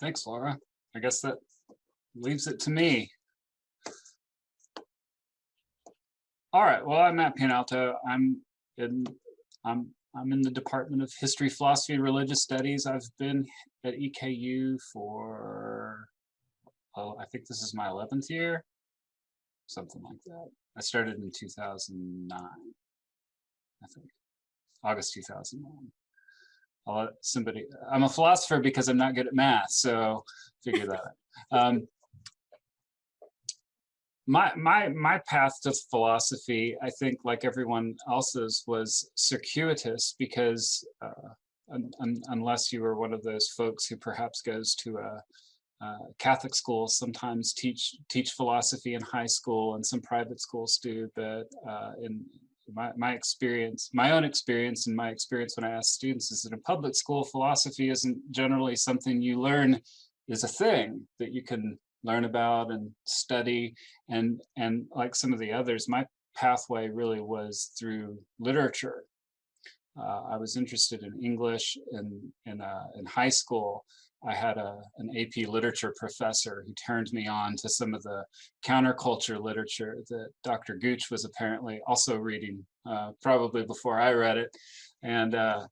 Thanks, Laura. I guess that leaves it to me. All right. Well, I'm Matt Pianalto. I'm in the Department of History, Philosophy, and Religious Studies. I've been at EKU for, I think this is my 11th year, something like that. I started in 2009, I think, August 2009. I'll let somebody. I'm a philosopher because I'm not good at math, so figure that out. My path to philosophy, I think, like everyone else's, was circuitous because unless you were one of those folks who perhaps goes to a Catholic school, sometimes teach philosophy in high school, and some private schools do. But in my experience, my own experience, and my experience when I ask students is that in public school, philosophy isn't generally something you learn is a thing that you can learn about and study, and like some of the others, my pathway really was through literature. I was interested in English in high school. I had an AP literature professor who turned me on to some of the counterculture literature that Dr. Gooch was apparently also reading, probably before I read it, and the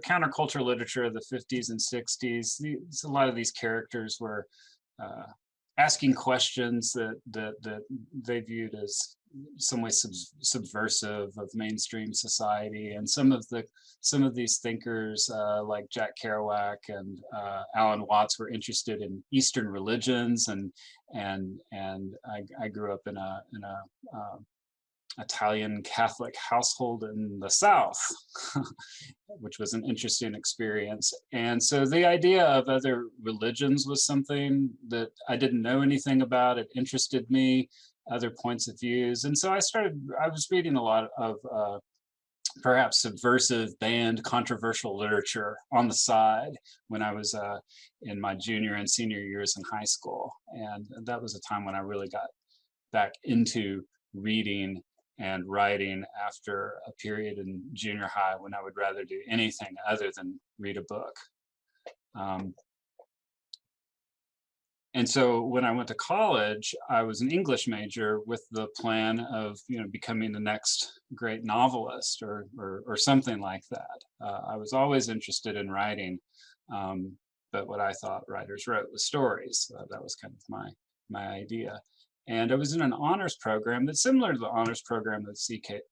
counterculture literature of the 50s and 60s. A lot of these characters were asking questions that they viewed as some way subversive of mainstream society, and some of these thinkers like Jack Kerouac and Alan Watts were interested in Eastern religions, and I grew up in a Italian Catholic household in the South, which was an interesting experience. And so the idea of other religions was something that I didn't know anything about. It interested me, other points of views. And so I was reading a lot of perhaps subversive, banned, controversial literature on the side when I was in my junior and senior years in high school. And that was a time when I really got back into reading and writing after a period in junior high when I would rather do anything other than read a book. And so when I went to college, I was an English major with the plan of, becoming the next great novelist or something like that. I was always interested in writing, but what I thought writers wrote was stories. That was kind of my idea. And I was in an honors program that's similar to the honors program that's at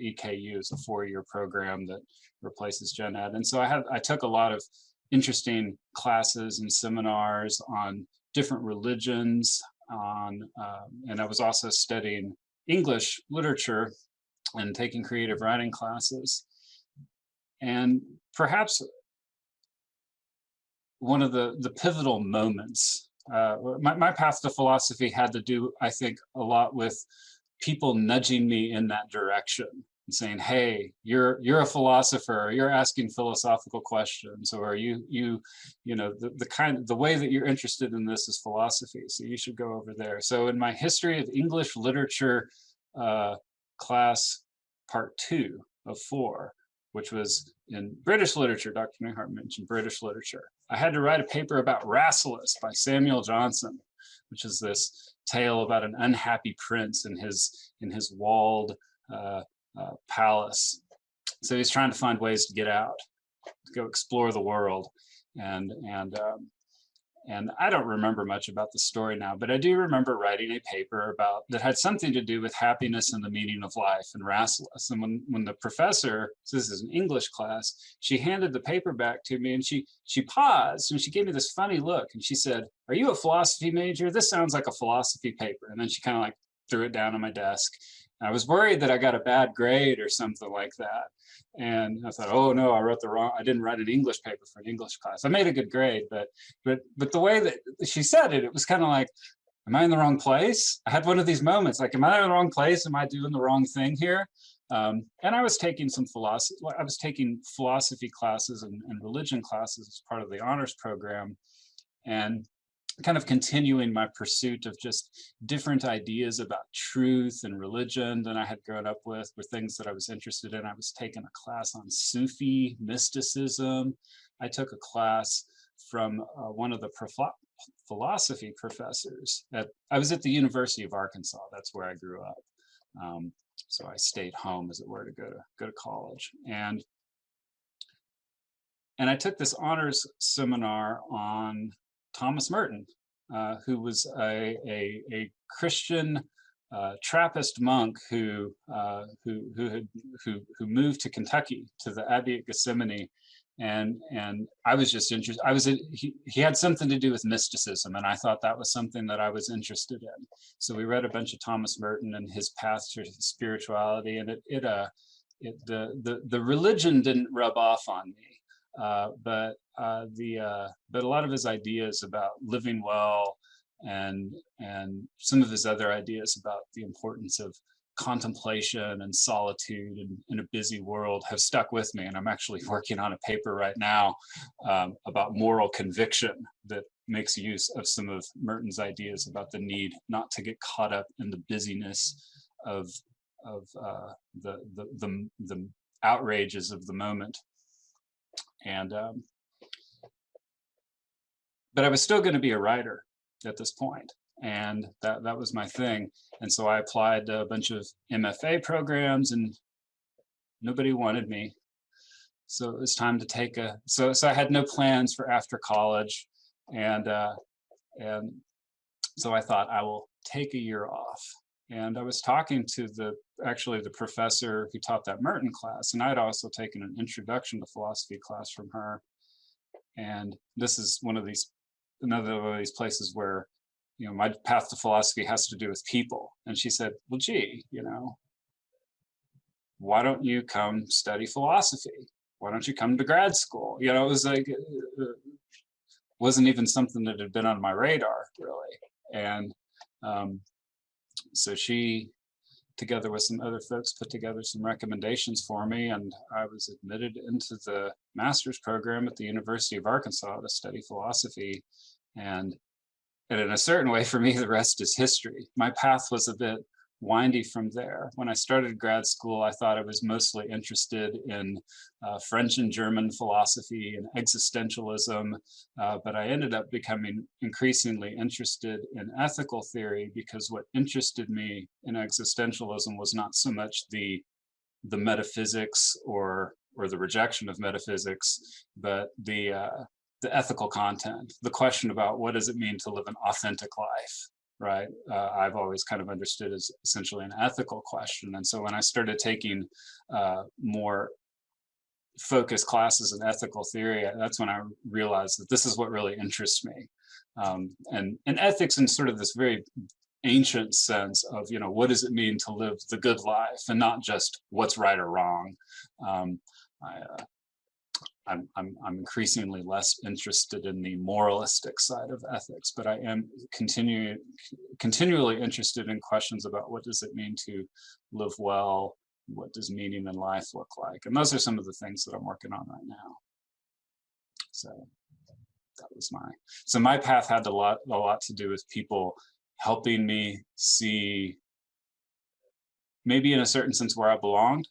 EKU. It's a 4-year program that replaces Gen Ed. And so I took a lot of interesting classes and seminars on different religions, and I was also studying English literature and taking creative writing classes. And perhaps one of the pivotal moments, my path to philosophy had to do, I think, a lot with people nudging me in that direction and saying, "Hey, you're a philosopher. You're asking philosophical questions, or the way that you're interested in this is philosophy. So you should go over there." So in my history of English literature class, part 2 of 4, which was in British literature, Dr. Newhart mentioned British literature, I had to write a paper about Rasselas by Samuel Johnson, which is this tale about an unhappy prince in his walled palace. So he's trying to find ways to get out, to go explore the world, and I don't remember much about the story now, but I do remember writing a paper that had something to do with happiness and the meaning of life and Rasselas. And when the professor, so this is an English class, she handed the paper back to me, and she paused and she gave me this funny look, and she said, "Are you a philosophy major? This sounds like a philosophy paper." And then she kind of like threw it down on my desk. I was worried that I got a bad grade or something like that. And I thought, oh no, I didn't write an English paper for an English class. I made a good grade, but the way that she said it, it was kind of like, am I in the wrong place? I had one of these moments, like, am I in the wrong place? Am I doing the wrong thing here? And I was taking philosophy classes and religion classes as part of the honors program. And kind of continuing my pursuit of just different ideas about truth and religion than I had grown up with, were things that I was interested in. I was taking a class on Sufi mysticism. I took a class from one of the philosophy professors. I was at the University of Arkansas. That's where I grew up. So I stayed home, as it were, to go to college. And I took this honors seminar on Thomas Merton, who was a Christian Trappist monk who moved to Kentucky, to the Abbey at Gethsemane, and I was just interested. He had something to do with mysticism, and I thought that was something that I was interested in. So we read a bunch of Thomas Merton and his path to spirituality, and the religion didn't rub off on me. But a lot of his ideas about living well, and some of his other ideas about the importance of contemplation and solitude in a busy world have stuck with me. And I'm actually working on a paper right now about moral conviction that makes use of some of Merton's ideas about the need not to get caught up in the busyness of the outrages of the moment. And but I was still going to be a writer at this point, and that was my thing. And so I applied to a bunch of MFA programs, and nobody wanted me. So it was time to take so I had no plans for after college, and so I thought I will take a year off. And I was talking to the professor who taught that Merton class, and I'd also taken an introduction to philosophy class from her. And this is another of these places where, my path to philosophy has to do with people. And she said, well, gee, why don't you come study philosophy? Why don't you come to grad school? It was like, wasn't even something that had been on my radar, really. And so she, together with some other folks, put together some recommendations for me, and I was admitted into the master's program at the University of Arkansas to study philosophy. And in a certain way, for me, the rest is history. My path was a bit windy from there. When I started grad school, I thought I was mostly interested in French and German philosophy and existentialism, but I ended up becoming increasingly interested in ethical theory, because what interested me in existentialism was not so much the metaphysics or the rejection of metaphysics, but the ethical content, the question about what does it mean to live an authentic life, right? I've always kind of understood as essentially an ethical question. And so when I started taking more focused classes in ethical theory, that's when I realized that this is what really interests me. And ethics in sort of this very ancient sense of, what does it mean to live the good life, and not just what's right or wrong. I'm increasingly less interested in the moralistic side of ethics, but I am continually interested in questions about what does it mean to live well, what does meaning in life look like, and those are some of the things that I'm working on right now. So that was my path had a lot to do with people helping me see, maybe in a certain sense, where I belonged,